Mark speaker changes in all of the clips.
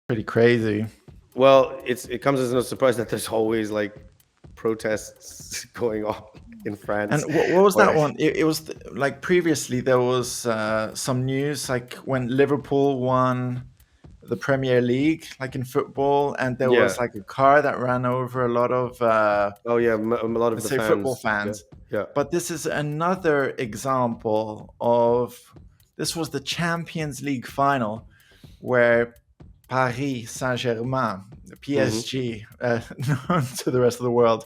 Speaker 1: Pretty crazy.
Speaker 2: Well, it comes as no surprise that there's always like protests going on in France.
Speaker 1: And what was that
Speaker 2: Where,
Speaker 1: one? It was like previously there was some news like when Liverpool won the Premier League, like in football, and there
Speaker 2: yeah.
Speaker 1: was like a car that ran over a lot of
Speaker 2: Oh yeah, a lot of
Speaker 1: let's
Speaker 2: the
Speaker 1: say football
Speaker 2: fans. Yeah.
Speaker 1: fans.
Speaker 2: Yeah.
Speaker 1: But this is another example of this was the Champions League final where Paris Saint-Germain, the
Speaker 2: hmm
Speaker 1: PSG, known to the rest of the world,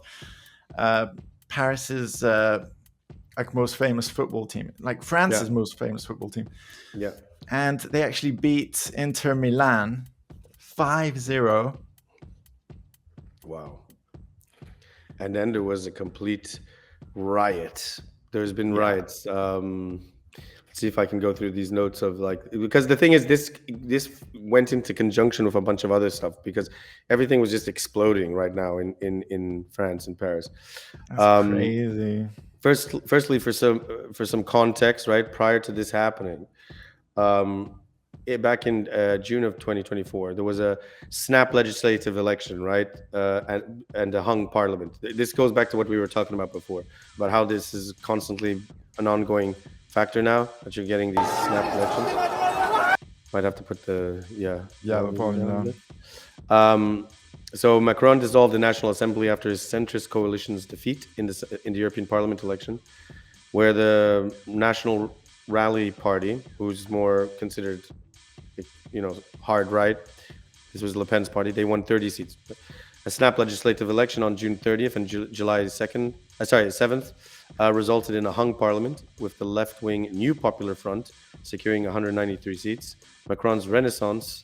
Speaker 1: Paris's like most famous football team, like
Speaker 2: Yeah.
Speaker 1: France's most famous football team,
Speaker 2: Yeah.
Speaker 1: and they actually beat Inter Milan 5-0.
Speaker 2: Wow. And then there was a complete riot. There's been
Speaker 1: Yeah,
Speaker 2: riots. Let's see if I can go through these notes of like, because the thing is this went into conjunction with a bunch of other stuff because everything was just exploding right now in France, in Paris.
Speaker 1: that's
Speaker 2: Um,
Speaker 1: crazy.
Speaker 2: firstly, for some context, right prior to this happening, um, back in June of 2024, there was a snap legislative election, right, and a hung parliament. This goes back to what we were talking about before, about how this is constantly an ongoing factor now that you're getting these snap elections. Might have to put the
Speaker 1: The volume
Speaker 2: down a
Speaker 1: down.
Speaker 2: bit. Um, so Macron dissolved the National Assembly after his centrist coalition's defeat in the European Parliament election, where the National Rally Party, who's more considered, hard right, this was Le Pen's party, they won 30 seats. A snap legislative election on June 30th and July 7th resulted in a hung parliament, with the left-wing New Popular Front securing 193 seats, Macron's Renaissance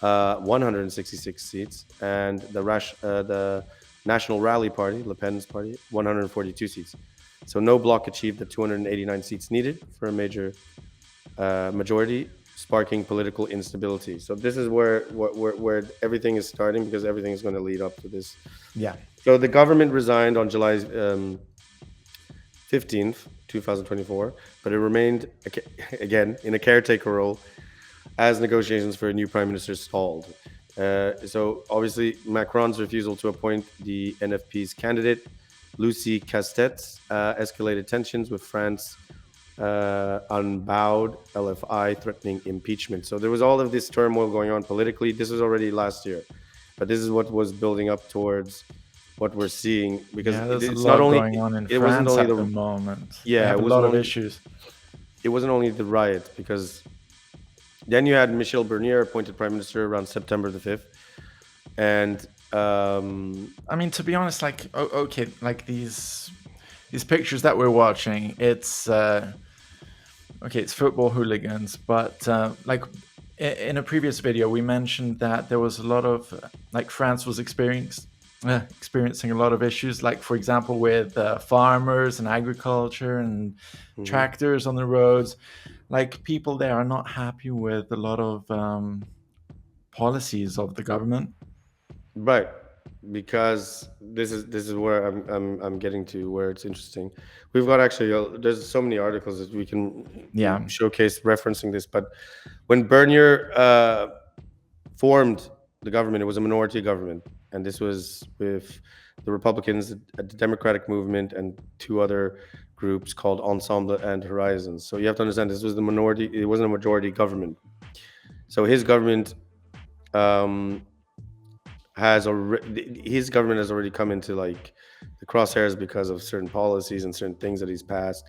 Speaker 2: 166 seats, and the National Rally Party, Le Pen's party, 142 seats. So no bloc achieved the 289 seats needed for a major majority, sparking political instability. So this is where everything is starting, because everything is going to lead up to this.
Speaker 1: Yeah,
Speaker 2: So the government resigned on July 15th, 2024, but it remained again in a caretaker role as negotiations for a new prime minister stalled. So obviously, Macron's refusal to appoint the NFP's candidate, Lucie Castet, escalated tensions, with France unbowed LFI threatening impeachment. So there was all of this turmoil going on politically. This was already last year, but this is what was building up towards what we're seeing, because
Speaker 1: there's a
Speaker 2: it's not
Speaker 1: lot
Speaker 2: only
Speaker 1: going on in
Speaker 2: it wasn't
Speaker 1: France
Speaker 2: only
Speaker 1: at the
Speaker 2: the
Speaker 1: moment. They
Speaker 2: yeah
Speaker 1: have
Speaker 2: it
Speaker 1: a
Speaker 2: wasn't
Speaker 1: lot of
Speaker 2: only
Speaker 1: issues.
Speaker 2: it wasn't only the riot, because then you had Michel Barnier appointed prime minister around September the 5th, and
Speaker 1: I mean, to be honest, like okay, like these pictures that we're watching, it's okay, it's football hooligans, but like in a previous video, we mentioned that there was a lot of like France was experiencing a lot of issues, like for example with farmers and agriculture and
Speaker 2: mhm.
Speaker 1: tractors on the roads. Like people there are not happy with a lot of policies of the government.
Speaker 2: Right, because this is where I'm getting to, where it's interesting. We've got actually there's so many articles that we can
Speaker 1: Yeah,
Speaker 2: showcase referencing this, but when Bernier formed the government, it was a minority government, and this was with the Republicans, the Democratic Movement, and two other groups called Ensemble and Horizons. So you have to understand, this was the minority; it wasn't a majority government. So his government um, his government has already come into like the crosshairs because of certain policies and certain things that he's passed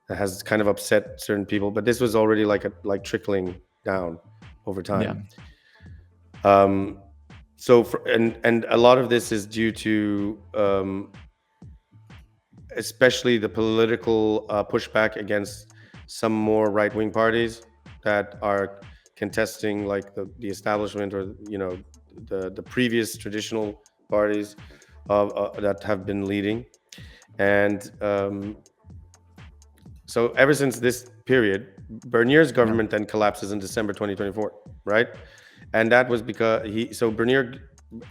Speaker 2: that has kind of upset certain people. But this was already like trickling down over
Speaker 1: yeah,
Speaker 2: time. Um, and a lot of this is due to especially the political pushback against some more right wing parties that are contesting like the establishment, or the previous traditional parties that have been leading. And so ever since this period, Bernier's
Speaker 1: yeah,
Speaker 2: government then collapses in December 2024, right? And that was because Bernier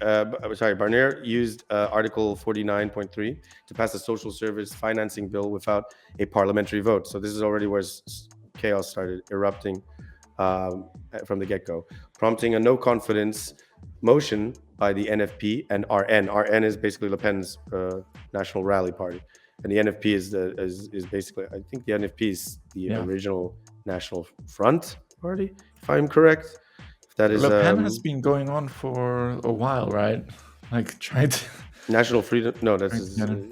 Speaker 2: Barnier used Article 49.3 to pass a social service financing bill without a parliamentary vote. So this is already where chaos started erupting from the get-go, prompting a no confidence motion by the NFP and RN. RN is basically Le Pen's National Rally Party, and the NFP is basically, I think the NFP is the
Speaker 1: Yeah.
Speaker 2: original National Front Party, if I'm correct. If that is
Speaker 1: Le Pen has been going on for a while, right? Like trying to
Speaker 2: National Freedom. No, that's
Speaker 1: get it.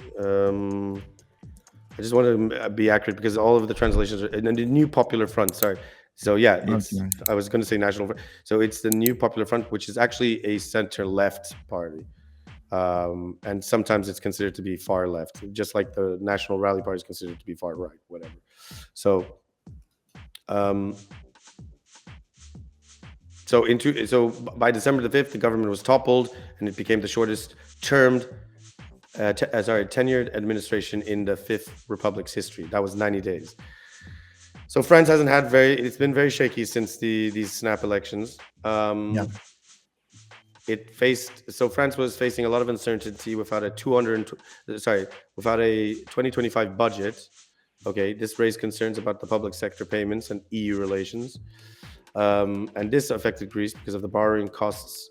Speaker 2: I just want to be accurate because all of the translations are and the New Popular Front. Sorry. So yeah, it's.
Speaker 1: Okay.
Speaker 2: I was going to say National Front. So it's the New Popular Front, which is actually a center-left party, and sometimes it's considered to be far left, just like the National Rally Party is considered to be far right, whatever. So, um, so by December the 5th, the government was toppled, and it became the shortest termed tenured administration in the Fifth Republic's history. That was 90 days. So France hasn't had it's been very shaky since these snap elections.
Speaker 1: Yeah.
Speaker 2: France was facing a lot of uncertainty without a 2025 budget. Okay, this raised concerns about the public sector payments and EU relations. And this affected Greece because of the borrowing costs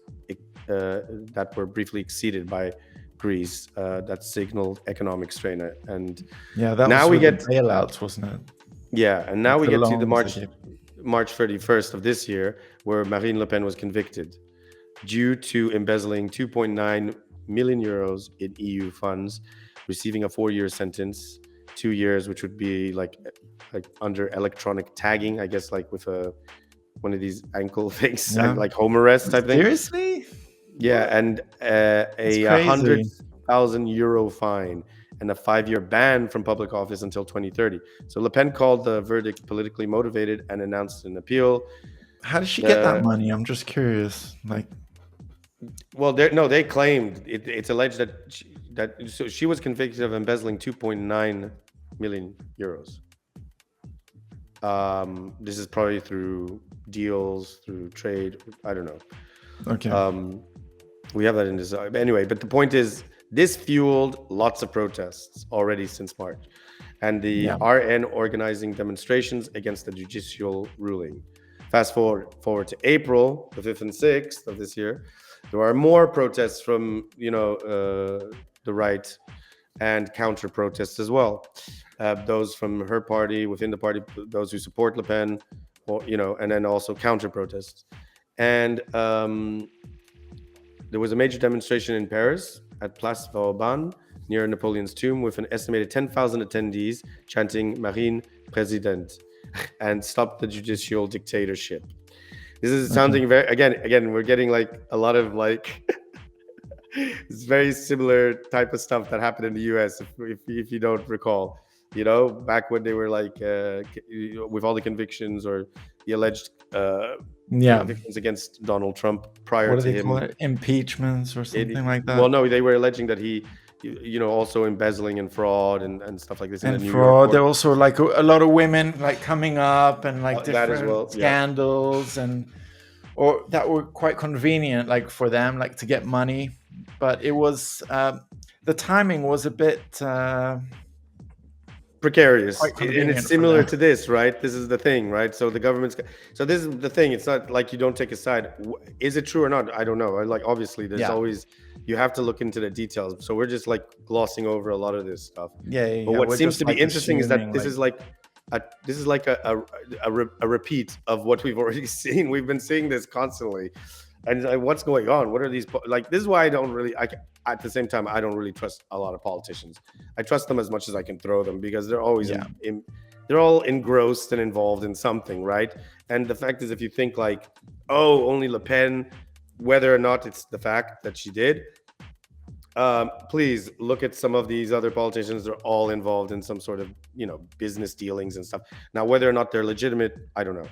Speaker 2: that were briefly exceeded by Greece. That signaled economic strain. And
Speaker 1: Yeah, that
Speaker 2: now
Speaker 1: was
Speaker 2: we
Speaker 1: with
Speaker 2: get
Speaker 1: the bailouts, wasn't it?
Speaker 2: yeah, and now
Speaker 1: Like
Speaker 2: we
Speaker 1: the
Speaker 2: get to the
Speaker 1: loans they gave.
Speaker 2: March 31st of this year, where Marine Le Pen was convicted due to embezzling 2.9 million euros in EU funds, receiving a 4-year sentence, 2 years, which would be like under electronic tagging, I guess, like with one of these ankle things,
Speaker 1: Yeah.
Speaker 2: like home arrest type thing.
Speaker 1: Seriously?
Speaker 2: Yeah, and a
Speaker 1: crazy.
Speaker 2: 100,000 euro fine and a 5-year ban from public office until 2030. So Le Pen called the verdict politically motivated and announced an appeal.
Speaker 1: How did she get that money? I'm just curious. Like,
Speaker 2: well, they claimed it's alleged that she was convicted of embezzling 2.9 million euros. This is probably through deals, through trade. I don't know.
Speaker 1: okay.
Speaker 2: We have that in this anyway. But the point is, this fueled lots of protests already since March, and the RN organizing demonstrations against the judicial ruling. Fast forward to April, the 5th and 6th of this year, there are more protests from the right and counter protests as well. Those from her party, within the party, those who support Le Pen, or and then also counter protests. And there was a major demonstration in Paris at Place Vauban near Napoleon's tomb with an estimated 10,000 attendees chanting Marine President and stop the judicial dictatorship. This is sounding very again we're getting like a lot of like it's very similar type of stuff that happened in the US if you don't recall, back when they were like with all the convictions or the alleged convictions against Donald Trump prior
Speaker 1: what
Speaker 2: to
Speaker 1: do they
Speaker 2: him.
Speaker 1: call it? Impeachments or something like that?
Speaker 2: Well, no, they were alleging that he also embezzling and fraud and stuff like this in
Speaker 1: and
Speaker 2: the New
Speaker 1: fraud.
Speaker 2: York
Speaker 1: There were also like a lot of women like coming up and like
Speaker 2: that as
Speaker 1: different
Speaker 2: well,
Speaker 1: scandals or that were quite convenient like for them like to get money, but it was the timing was a bit
Speaker 2: precarious, and it's similar to this, right? This is the thing, right? So this is the thing. It's not like you don't take a side. Is it true or not? I don't know. Like obviously, there's always you have to look into the details. So we're just like glossing over a lot of this stuff.
Speaker 1: But
Speaker 2: what seems to be interesting is that this is like a repeat of what we've already seen. We've been seeing this constantly, and what's going on? What are these like? This is why I don't really. At the same time, I don't really trust a lot of politicians. I trust them as much as I can throw them because they're always they're all engrossed and involved in something, right? And the fact is, if you think like, oh, only Le Pen, whether or not it's the fact that she did, please look at some of these other politicians. They're all involved in some sort of business dealings and stuff. Now, whether or not they're legitimate, I don't know.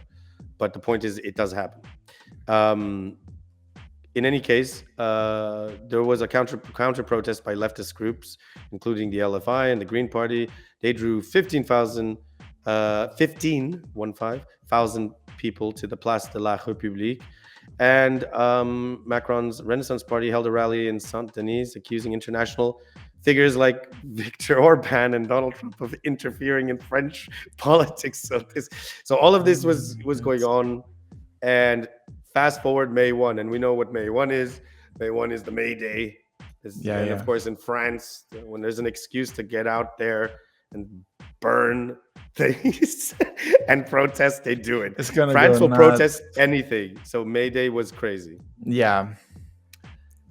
Speaker 2: But the point is, it does happen. In any case, there was a counter protest by leftist groups, including the LFI and the Green Party. They drew 15,000 people to the Place de la République, And Macron's Renaissance Party held a rally in Saint Denis, accusing international figures like Viktor Orban and Donald Trump of interfering in French politics. So all of this was going on, and fast forward May 1, and we know what May 1 is. May 1 is the May Day,
Speaker 1: Yeah,
Speaker 2: and of
Speaker 1: yeah.
Speaker 2: course in France, when there's an excuse to get out there and burn things and protest, they do it.
Speaker 1: It's gonna go
Speaker 2: France will
Speaker 1: nuts.
Speaker 2: protest anything. So May Day was crazy.
Speaker 1: Yeah.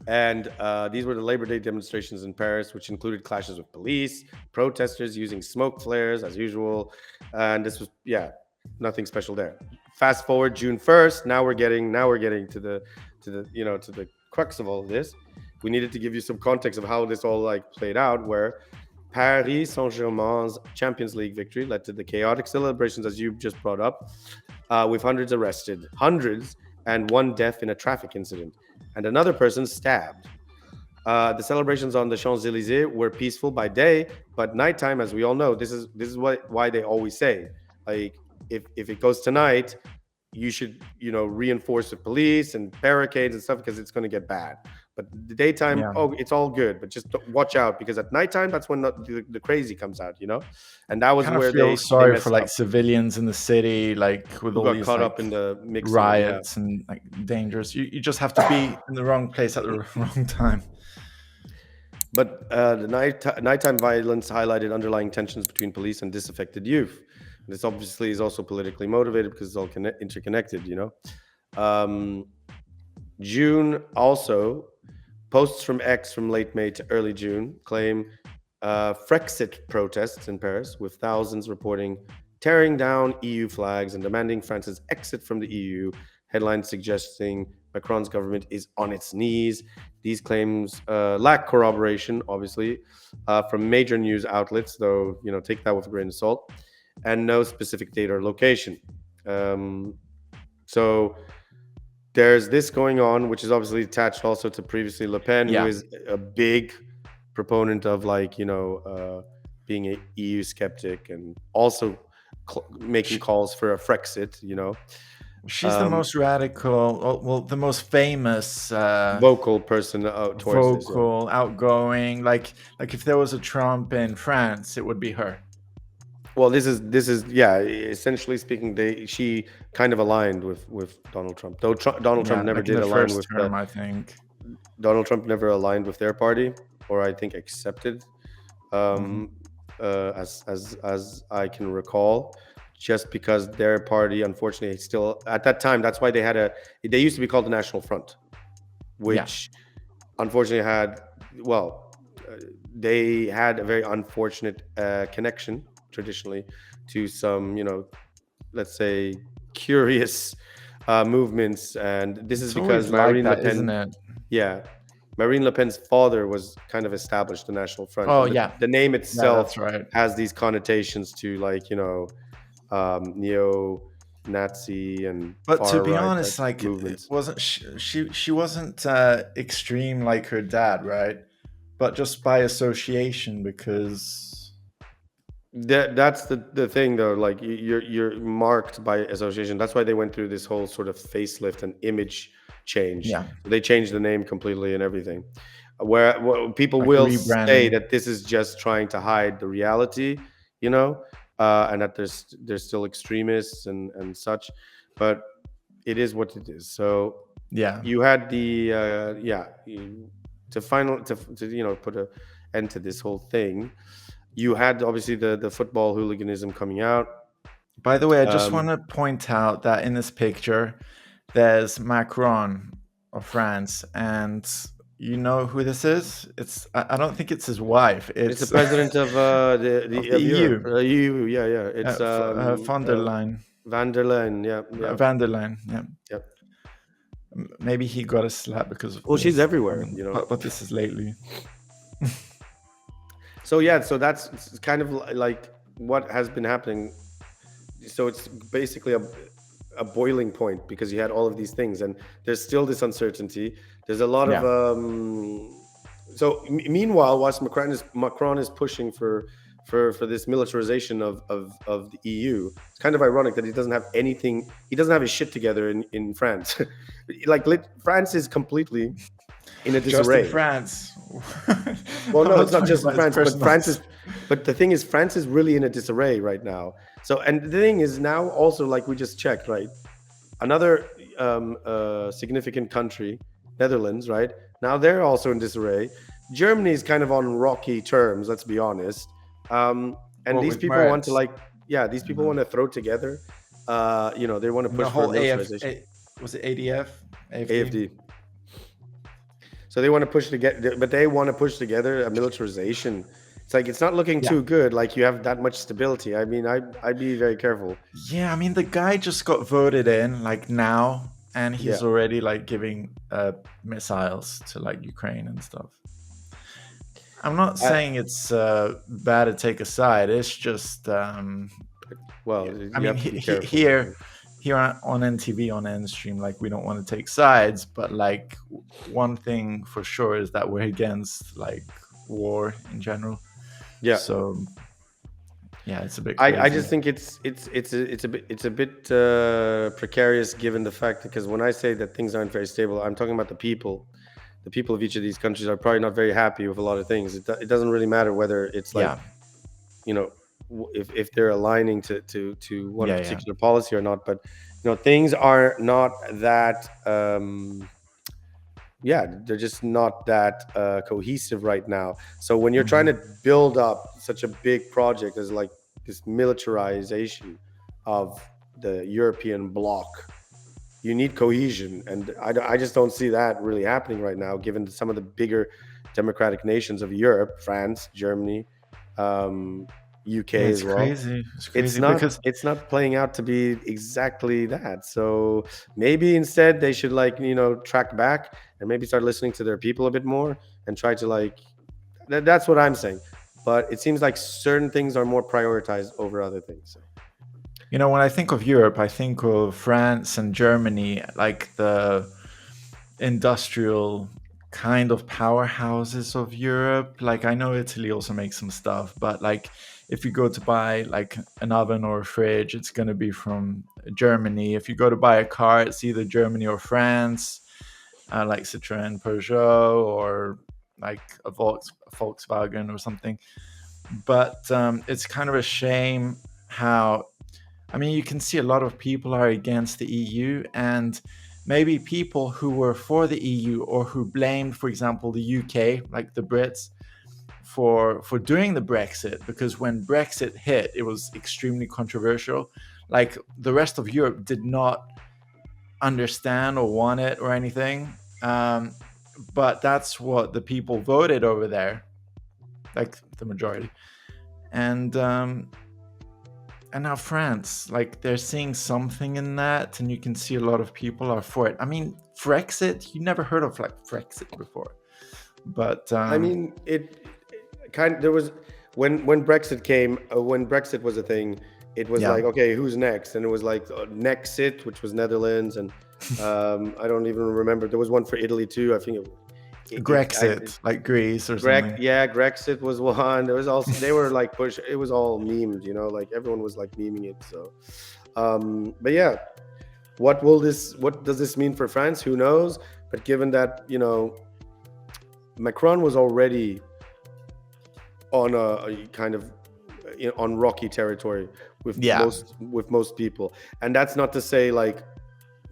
Speaker 2: And these were the Labor Day demonstrations in Paris, which included clashes with police, protesters using smoke flares as usual. And this was, yeah, nothing special there. Fast forward June 1st. Now we're getting to the crux of all of this. We needed to give you some context of how this all like played out, where Paris Saint-Germain's Champions League victory led to the chaotic celebrations, as you just brought up, with hundreds arrested, and one death in a traffic incident, and another person stabbed. The celebrations on the Champs-Élysées were peaceful by day, but nighttime, as we all know, this is why they always say, like, if it goes tonight, you should reinforce the police and barricades and stuff because it's going to get bad. But the daytime,
Speaker 1: Yeah.
Speaker 2: oh, it's all good, but just watch out because at nighttime that's when the crazy comes out, and that was
Speaker 1: Kind of
Speaker 2: where
Speaker 1: feel
Speaker 2: they
Speaker 1: sorry for
Speaker 2: messed
Speaker 1: like
Speaker 2: up.
Speaker 1: civilians in the city, like with
Speaker 2: Who
Speaker 1: all
Speaker 2: got
Speaker 1: these
Speaker 2: caught
Speaker 1: like
Speaker 2: up in the mixing, yeah.
Speaker 1: riots and like dangers. You just have to be in the wrong place at the wrong time.
Speaker 2: But the nighttime violence highlighted underlying tensions between police and disaffected youth. This obviously is also politically motivated because it's all interconnected, Um, June also, posts from X from late May to early June claim Frexit protests in Paris, with thousands reporting tearing down EU flags and demanding France's exit from the EU. Headlines suggesting Macron's government is on its knees. These claims lack corroboration, obviously, from major news outlets, though take that with a grain of salt, and no specific date or location. So there's this going on, which is obviously attached also to previously Le Pen, who
Speaker 1: Yeah.
Speaker 2: is a big proponent of being an EU skeptic and also making calls for a Frexit.
Speaker 1: She's the most radical, well, the most famous,
Speaker 2: Vocal person towards this. Yeah.
Speaker 1: vocal, outgoing. Like if there was a Trump in France, it would be her.
Speaker 2: Well, this is yeah. Essentially speaking, she kind of aligned with Donald Trump, though Donald Trump never
Speaker 1: like in
Speaker 2: did
Speaker 1: the
Speaker 2: align
Speaker 1: first
Speaker 2: with
Speaker 1: term, I think.
Speaker 2: Donald Trump never aligned with their party, or I think accepted,
Speaker 1: Mhm.
Speaker 2: as I can recall, just because their party, unfortunately, still at that time. That's why they used to be called the National Front, which unfortunately they had a very unfortunate connection traditionally to some, let's say, curious movements, and this is
Speaker 1: It's
Speaker 2: because
Speaker 1: always like
Speaker 2: Marine Le
Speaker 1: that, isn't
Speaker 2: Pen,
Speaker 1: it?
Speaker 2: yeah, Marine Le Pen's father was kind of established the National Front,
Speaker 1: Oh
Speaker 2: and
Speaker 1: yeah,
Speaker 2: the name
Speaker 1: yeah,
Speaker 2: itself
Speaker 1: that's right.
Speaker 2: has these connotations to neo-Nazi and
Speaker 1: But to
Speaker 2: far
Speaker 1: be
Speaker 2: right type
Speaker 1: honest, like it
Speaker 2: movements.
Speaker 1: wasn't she wasn't extreme like her dad, right? But just by association, because
Speaker 2: That's the thing though. Like you're marked by association. That's why they went through this whole sort of facelift and image change.
Speaker 1: yeah,
Speaker 2: They changed the name completely and everything. Where people
Speaker 1: like a
Speaker 2: will say
Speaker 1: rebranding.
Speaker 2: that this is just trying to hide the reality, and that there's still extremists and such, but it is what it is. So
Speaker 1: Yeah.
Speaker 2: you had the to put a end to this whole thing. You had obviously the football hooliganism coming out.
Speaker 1: By the way, I just want
Speaker 2: Um,
Speaker 1: to point out that in this picture, there's Macron of France, and you know who this is? I don't think it's his wife.
Speaker 2: it's the
Speaker 1: It's
Speaker 2: president of
Speaker 1: of the
Speaker 2: of Europe.
Speaker 1: EU,
Speaker 2: EU, yeah, yeah. It's
Speaker 1: von der Leyen,
Speaker 2: Van der Leyen, yeah, yeah,
Speaker 1: van der Leyen. Yeah,
Speaker 2: yeah.
Speaker 1: maybe he got a slap because of
Speaker 2: Well, she's
Speaker 1: this.
Speaker 2: everywhere,
Speaker 1: But this is lately.
Speaker 2: So yeah, so that's kind of like what has been happening. So it's basically a boiling point because you had all of these things, and there's still this uncertainty. There's a lot of
Speaker 1: Yeah.
Speaker 2: so meanwhile, whilst Macron is pushing for for this militarization of the EU. It's kind of ironic that he doesn't have anything. He doesn't have his shit together in France. France is completely in a
Speaker 1: Just in
Speaker 2: disarray.
Speaker 1: France.
Speaker 2: Well,
Speaker 1: I'm
Speaker 2: no, it's not
Speaker 1: talking
Speaker 2: just in
Speaker 1: about his
Speaker 2: France, but
Speaker 1: personal-
Speaker 2: France is. But the thing is, France is really in a disarray right now. So, and the thing is now also, like we just checked, right? Another significant country, Netherlands, right? Now they're also in disarray. Germany is kind of on rocky terms. Let's be honest. And
Speaker 1: What,
Speaker 2: these
Speaker 1: with
Speaker 2: people want to
Speaker 1: Merz?
Speaker 2: these people want to throw together. They want to
Speaker 1: And
Speaker 2: push
Speaker 1: the
Speaker 2: for
Speaker 1: whole
Speaker 2: militarization.
Speaker 1: was it ADF?
Speaker 2: AFD. So they want to push together, but they want to push together a militarization. It's like it's not looking too good. Like you have that much stability. I mean, I'd be very careful.
Speaker 1: Yeah, I mean the guy just got voted in like now, and he's
Speaker 2: Yeah.
Speaker 1: already like giving missiles to like Ukraine and stuff. I'm not saying it's bad to take a side. It's just
Speaker 2: Well,
Speaker 1: I
Speaker 2: you
Speaker 1: mean
Speaker 2: have to be careful.
Speaker 1: here on NTV on ENDstream, like we don't want to take sides, but like one thing for sure is that we're against like war in general.
Speaker 2: Yeah.
Speaker 1: So yeah, it's a bit crazy.
Speaker 2: I just think it's a bit precarious given the fact because when I say that things aren't very stable, I'm talking about the people. The people of each of these countries are probably not very happy with a lot of things. It doesn't really matter whether it's like, if they're aligning to one particular policy or not. But things are not that. They're just not that cohesive right now. So when you're trying to build up such a big project as like this militarization of the European bloc, you need cohesion, and I just don't see that really happening right now, given some of the bigger democratic nations of Europe, France, Germany, UK as well.
Speaker 1: Crazy. It's crazy because
Speaker 2: it's not playing out to be exactly that. So maybe instead they should track back and maybe start listening to their people a bit more and try to that's what I'm saying. But it seems like certain things are more prioritized over other things. So.
Speaker 1: When I think of Europe, I think of France and Germany, like the industrial kind of powerhouses of Europe. Like I know Italy also makes some stuff, but like if you go to buy like an oven or a fridge, it's going to be from Germany. If you go to buy a car, it's either Germany or France, like Citroën, Peugeot, or like a Volkswagen or something. But it's kind of a shame how, I mean, you can see a lot of people are against the EU, and maybe people who were for the EU or who blamed, for example, the UK, like the Brits, for doing the Brexit, because when Brexit hit, it was extremely controversial. Like the rest of Europe did not understand or want it or anything. But that's what the people voted over there, like the majority. And now France, like they're seeing something in that, and you can see a lot of people are for it. I mean, Frexit, you never heard of like Frexit before, but
Speaker 2: I mean, there was when Brexit came, when Brexit was a thing, it was like, okay, who's next? And it was like Nexit, which was Netherlands, and I don't even remember. There was one for Italy too. I think
Speaker 1: Grexit, like Greece or something.
Speaker 2: Yeah, Grexit was one. There was also they were like push. It was all memed, like everyone was like memeing it. So, but yeah, what does this mean for France? Who knows? But given that Macron was already on a kind of on rocky territory with most people, and that's not to say like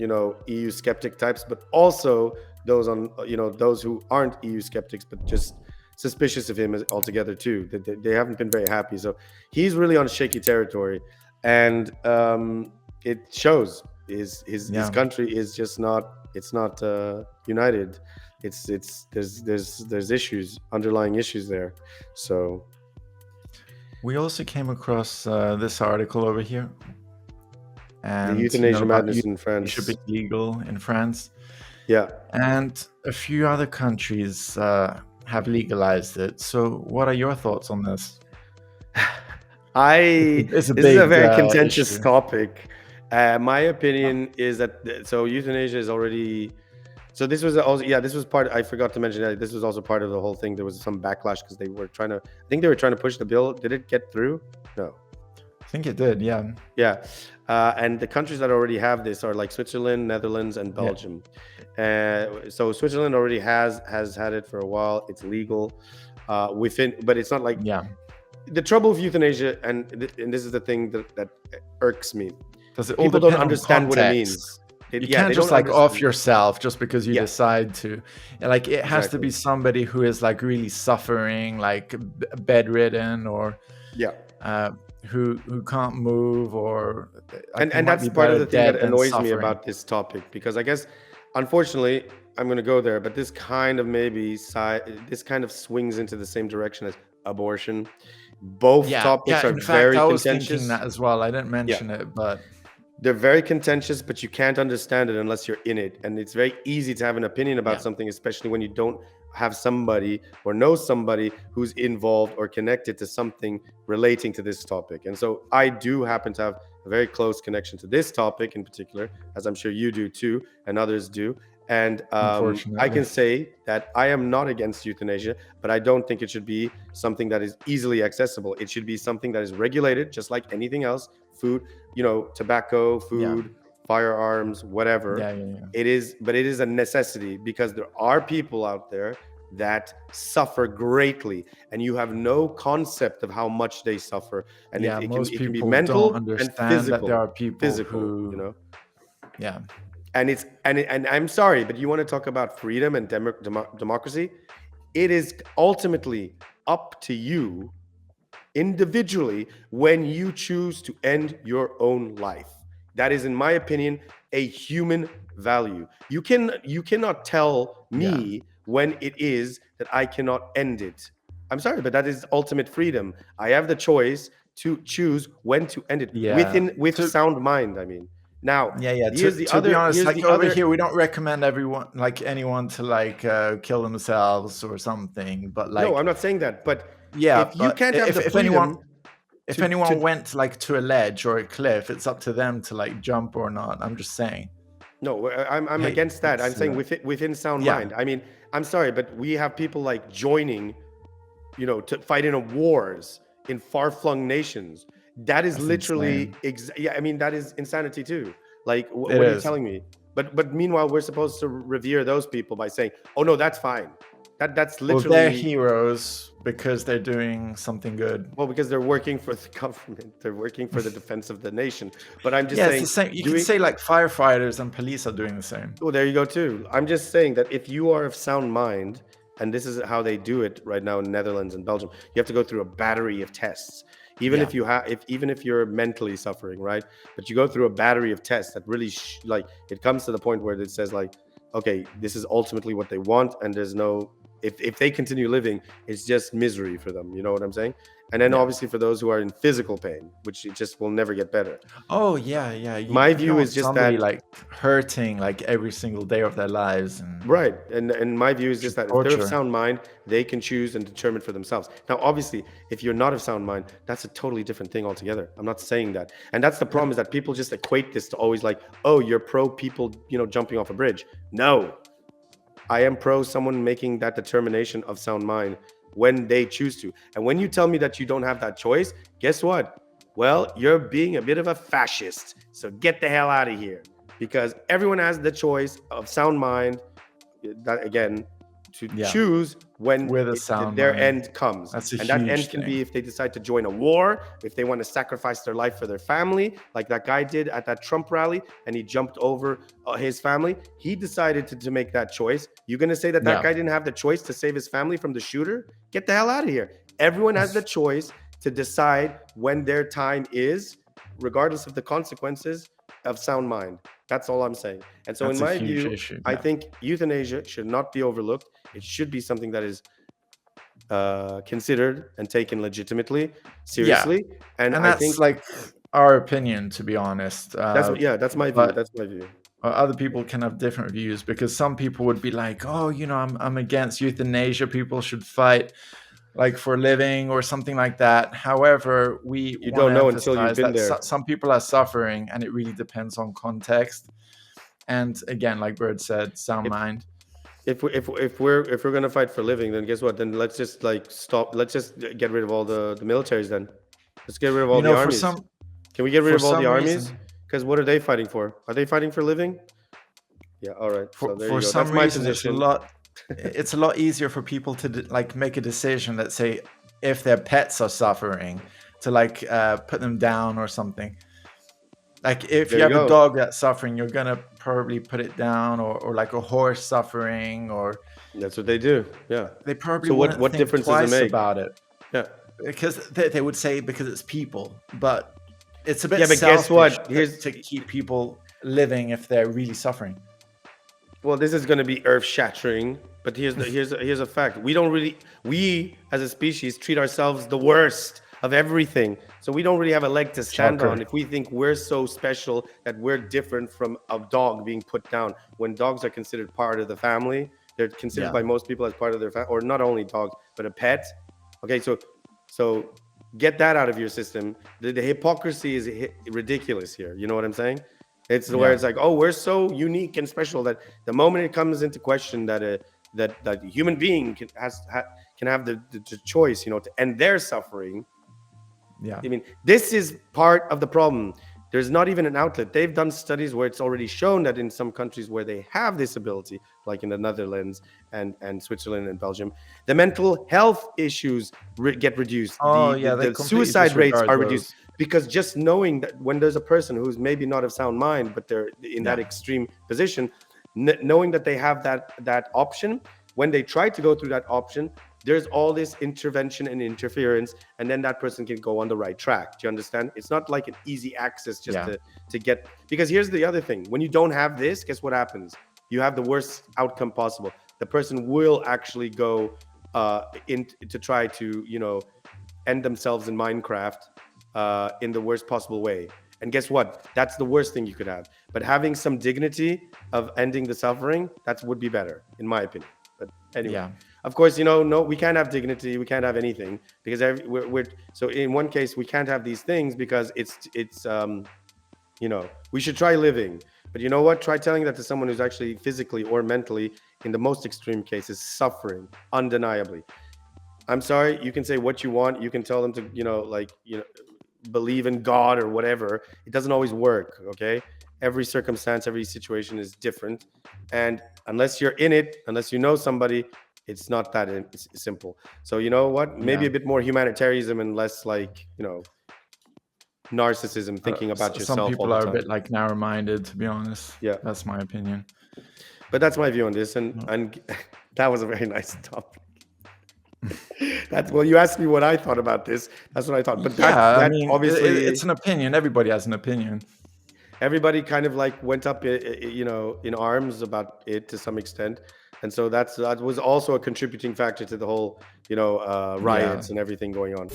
Speaker 2: EU skeptic types, but also those on those who aren't EU skeptics but just suspicious of him altogether too. They haven't been very happy. So he's really on shaky territory, and it shows. His country is just not. It's not united. There's issues, underlying issues there. So
Speaker 1: we also came across this article over here, and
Speaker 2: the euthanasia madness in France
Speaker 1: should be legal in France.
Speaker 2: Yeah,
Speaker 1: and a few other countries have legalized it. So, what are your thoughts on this?
Speaker 2: This is a very contentious topic. My opinion is that euthanasia is already So this was also, yeah, this was part. I forgot to mention that this was also part of the whole thing. There was some backlash because they were trying to. I think they were trying to push the bill. Did it get through? No.
Speaker 1: I think it did. Yeah.
Speaker 2: Yeah, and the countries that already have this are like Switzerland, Netherlands, and
Speaker 1: Yeah.
Speaker 2: Belgium. So Switzerland already has had it for a while. It's legal within, but it's not like
Speaker 1: Yeah.
Speaker 2: the trouble with euthanasia, and this is the thing that irks me.
Speaker 1: Does it all
Speaker 2: People
Speaker 1: depend
Speaker 2: don't
Speaker 1: on
Speaker 2: understand what it
Speaker 1: context?
Speaker 2: means.
Speaker 1: You
Speaker 2: Yeah,
Speaker 1: can't
Speaker 2: they
Speaker 1: just
Speaker 2: don't
Speaker 1: like off
Speaker 2: understand.
Speaker 1: yourself just because you
Speaker 2: Yeah,
Speaker 1: decide to. Like it has to
Speaker 2: exactly.
Speaker 1: be somebody who is like really suffering, like bedridden, or
Speaker 2: Yeah.
Speaker 1: who can't move, or like it
Speaker 2: And
Speaker 1: might be
Speaker 2: that's part of
Speaker 1: better
Speaker 2: the thing that
Speaker 1: dead than
Speaker 2: annoys me
Speaker 1: suffering.
Speaker 2: about this topic, because I guess, unfortunately, I'm going to go there, but this kind of this kind of swings into the same direction as abortion. Both
Speaker 1: Yeah,
Speaker 2: topics
Speaker 1: yeah.
Speaker 2: are
Speaker 1: In fact,
Speaker 2: very
Speaker 1: I was thinking
Speaker 2: contentious.
Speaker 1: that as well. I didn't
Speaker 2: Yeah,
Speaker 1: mention it, but
Speaker 2: they're very contentious, but you can't understand it unless you're in it. And it's very easy to have an opinion about
Speaker 1: yeah,
Speaker 2: something, especially when you don't have somebody or know somebody who's involved or connected to something relating to this topic. And so I do happen to have a very close connection to this topic in particular, as I'm sure you do too, and others do. And I
Speaker 1: unfortunately,
Speaker 2: can say that I am not against euthanasia, but I don't think it should be something that is easily accessible. It should be something that is regulated, just like anything else, food, tobacco,
Speaker 1: yeah,
Speaker 2: food, firearms, whatever.
Speaker 1: yeah, yeah, yeah.
Speaker 2: But it is a necessity, because there are people out there that suffer greatly, and you have no concept of how much they suffer. And
Speaker 1: Yeah,
Speaker 2: it can
Speaker 1: most
Speaker 2: it can be
Speaker 1: people don't
Speaker 2: mental and
Speaker 1: understand that there are people
Speaker 2: physical,
Speaker 1: who, yeah,
Speaker 2: and I'm sorry, but you want to talk about freedom and democracy? It is ultimately up to you individually when you choose to end your own life. That is, in my opinion, a human value. You cannot tell
Speaker 1: yeah,
Speaker 2: me when it is that I cannot end it. I'm sorry, but that is ultimate freedom. I have the choice to choose when to end it
Speaker 1: yeah.
Speaker 2: with
Speaker 1: To
Speaker 2: sound mind. I mean, now
Speaker 1: Yeah, yeah.
Speaker 2: here's the
Speaker 1: To be
Speaker 2: other
Speaker 1: honest,
Speaker 2: here's
Speaker 1: like
Speaker 2: the
Speaker 1: over
Speaker 2: other
Speaker 1: here, we don't recommend anyone to like kill themselves or something. But
Speaker 2: No, I'm
Speaker 1: like,
Speaker 2: not saying that, but
Speaker 1: yeah,
Speaker 2: if you
Speaker 1: but
Speaker 2: can't have the
Speaker 1: if anyone
Speaker 2: freedom
Speaker 1: if
Speaker 2: to
Speaker 1: anyone went like to a ledge or a cliff, it's up to them to like jump or not. I'm just saying.
Speaker 2: No, I'm
Speaker 1: Hey,
Speaker 2: against that. I'm
Speaker 1: it's
Speaker 2: saying within sound
Speaker 1: yeah,
Speaker 2: mind. I mean, I'm sorry, but we have people like joining, to fight in wars in far-flung nations. That is
Speaker 1: that's
Speaker 2: literally,
Speaker 1: insane.
Speaker 2: yeah. I mean, that is insanity too. Like,
Speaker 1: It
Speaker 2: what are you
Speaker 1: is.
Speaker 2: telling me? But meanwhile, we're supposed to revere those people by saying, "Oh no, that's fine." That's
Speaker 1: Well, they're
Speaker 2: literally,
Speaker 1: heroes because they're doing something good.
Speaker 2: well, because they're working for the government. They're working for the defense of the nation. But I'm just
Speaker 1: Yeah, it's the
Speaker 2: saying,
Speaker 1: same. You can
Speaker 2: doing.
Speaker 1: say like firefighters and police are doing the same.
Speaker 2: Oh, there you go too. I'm just saying that if you are of sound mind, and this is how they do it right now in Netherlands and Belgium, you have to go through a battery of tests. Even
Speaker 1: Yeah,
Speaker 2: if even if you're mentally suffering, right? But you go through a battery of tests that really like it comes to the point where it says like, okay, this is ultimately what they want, and there's no, if they continue living, it's just misery for them. You know what I'm saying? And then
Speaker 1: yeah.
Speaker 2: obviously for those who are in physical pain, which it just will never get better.
Speaker 1: Oh yeah, yeah.
Speaker 2: My
Speaker 1: You don't
Speaker 2: view
Speaker 1: want
Speaker 2: is just
Speaker 1: somebody
Speaker 2: that.
Speaker 1: like hurting like every single day of their lives, and
Speaker 2: Right. And my view is just
Speaker 1: just
Speaker 2: that if they're of
Speaker 1: torture.
Speaker 2: sound mind, they can choose and determine for themselves. Now, obviously, if you're not of sound mind, that's a totally different thing altogether. I'm not saying that. And that's the problem, is that people just equate this to always like, oh, you're pro people, jumping off a bridge. No. I am pro someone making that determination of sound mind when they choose to. And when you tell me that you don't have that choice, guess what? Well, you're being a bit of a fascist. So get the hell out of here. Because everyone has the choice of sound mind, that again, to
Speaker 1: Yeah,
Speaker 2: choose when
Speaker 1: with a sound
Speaker 2: their
Speaker 1: mind.
Speaker 2: end comes.
Speaker 1: That's a
Speaker 2: And that
Speaker 1: huge
Speaker 2: end can be
Speaker 1: thing.
Speaker 2: if they decide to join a war, if they want to sacrifice their life for their family, like that guy did at that Trump rally, and he jumped over his family. He decided to make that choice. You're going to say that
Speaker 1: Yeah,
Speaker 2: guy didn't have the choice to save his family from the shooter? Get the hell out of here. Everyone has the choice to decide when their time is, regardless of the consequences, of sound mind. That's all I'm saying. And so, in
Speaker 1: that's a
Speaker 2: my
Speaker 1: huge
Speaker 2: view,
Speaker 1: issue.
Speaker 2: I
Speaker 1: Yeah,
Speaker 2: think euthanasia should not be overlooked. It should be something that is considered and taken legitimately,
Speaker 1: yeah,
Speaker 2: seriously. And
Speaker 1: and
Speaker 2: I
Speaker 1: that's
Speaker 2: think
Speaker 1: like our opinion, to be honest.
Speaker 2: that's my view.
Speaker 1: But
Speaker 2: That's my view.
Speaker 1: other people can have different views, because some people would be like, "Oh, I'm against euthanasia. People should fight like for a living or something like that." However, we
Speaker 2: You
Speaker 1: want
Speaker 2: don't
Speaker 1: to
Speaker 2: know until you've
Speaker 1: emphasize
Speaker 2: been
Speaker 1: that
Speaker 2: there.
Speaker 1: some people are suffering, and it really depends on context. and again, like Bird said, sound
Speaker 2: If
Speaker 1: mind.
Speaker 2: if we're gonna fight for living, then guess what? Then let's just like stop. Let's just get rid of all the militaries. Then let's get rid of all
Speaker 1: You
Speaker 2: the
Speaker 1: know,
Speaker 2: armies. Can we get rid
Speaker 1: for
Speaker 2: of all the
Speaker 1: some
Speaker 2: armies?
Speaker 1: reason,
Speaker 2: Because what are they fighting for? Are they fighting for living? Yeah. All right. So there
Speaker 1: for
Speaker 2: you go.
Speaker 1: some
Speaker 2: That's my
Speaker 1: reason,
Speaker 2: position.
Speaker 1: it's a lot easier for people to like make a decision that say if their pets are suffering, to like put them down or something. Like if
Speaker 2: There
Speaker 1: you
Speaker 2: you
Speaker 1: have a
Speaker 2: go.
Speaker 1: dog that's suffering, you're gonna probably put it down, or like a horse suffering, or
Speaker 2: That's what they do. Yeah.
Speaker 1: they probably
Speaker 2: So what
Speaker 1: wouldn't
Speaker 2: what
Speaker 1: think
Speaker 2: difference does it
Speaker 1: twice
Speaker 2: make?
Speaker 1: about it,
Speaker 2: Yeah.
Speaker 1: because they would say because it's people. But it's a bit
Speaker 2: Yeah, but guess
Speaker 1: selfish
Speaker 2: what? Here's
Speaker 1: to keep people living if they're really suffering.
Speaker 2: Well, this is going to be earth shattering, but here's a fact. We as a species treat ourselves the worst of everything. So we don't really have a leg to stand
Speaker 1: Shocker.
Speaker 2: on if we think we're so special that we're different from a dog being put down. When dogs are considered part of the family, they're considered
Speaker 1: Yeah.
Speaker 2: by most people as part of their family, or not only dogs, but a pet. Okay, so get that out of your system. The hypocrisy is ridiculous here. You know what I'm saying? It's where
Speaker 1: Yeah.
Speaker 2: it's like, oh, we're so unique and special that the moment it comes into question that that human being can have the choice, to end their suffering.
Speaker 1: Yeah.
Speaker 2: I mean, this is part of the problem. There's not even an outlet. They've done studies where it's already shown that in some countries where they have this ability, like in the Netherlands and Switzerland and Belgium, the mental health issues get reduced.
Speaker 1: Oh
Speaker 2: The,
Speaker 1: yeah,
Speaker 2: the,
Speaker 1: they
Speaker 2: the
Speaker 1: completely
Speaker 2: suicide rates
Speaker 1: disregard
Speaker 2: are reduced
Speaker 1: those.
Speaker 2: because just knowing that when there's a person who's maybe not of sound mind, but they're in that
Speaker 1: Yeah.
Speaker 2: extreme position, knowing that they have that option, when they try to go through that option, there's all this intervention and interference, and then that person can go on the right track. Do you understand? It's not like an easy access just
Speaker 1: Yeah.
Speaker 2: to get, because here's the other thing. When you don't have this, guess what happens? You have the worst outcome possible. The person will actually go in to try to end themselves in Minecraft in the worst possible way. And guess what? That's the worst thing you could have. But having some dignity of ending the suffering, that would be better, in my opinion. But anyway,
Speaker 1: Yeah.
Speaker 2: of course, no, we can't have dignity. We can't have anything because we're so in one case we can't have these things because it's we should try living. But you know what? Try telling that to someone who's actually physically or mentally, in the most extreme cases, suffering undeniably. I'm sorry. You can say what you want. You can tell them to believe in God or whatever. It doesn't always work. Okay. Every circumstance, every situation is different. And unless you're in it, unless you know somebody, it's not that simple. So you know what? Maybe
Speaker 1: Yeah.
Speaker 2: a bit more humanitarianism and less narcissism, thinking about
Speaker 1: Some
Speaker 2: yourself all
Speaker 1: people
Speaker 2: the
Speaker 1: are a
Speaker 2: time.
Speaker 1: bit like narrow-minded, to be honest.
Speaker 2: Yeah.
Speaker 1: That's my opinion.
Speaker 2: But that's my view on this. And that was a very nice topic. Well, you asked me what I thought about this. That's what I thought. But
Speaker 1: Yeah, I
Speaker 2: that
Speaker 1: mean,
Speaker 2: obviously
Speaker 1: it's an opinion. Everybody has an opinion.
Speaker 2: everybody kind of went up, in arms about it to some extent, and so that was also a contributing factor to the whole, riots and everything going on.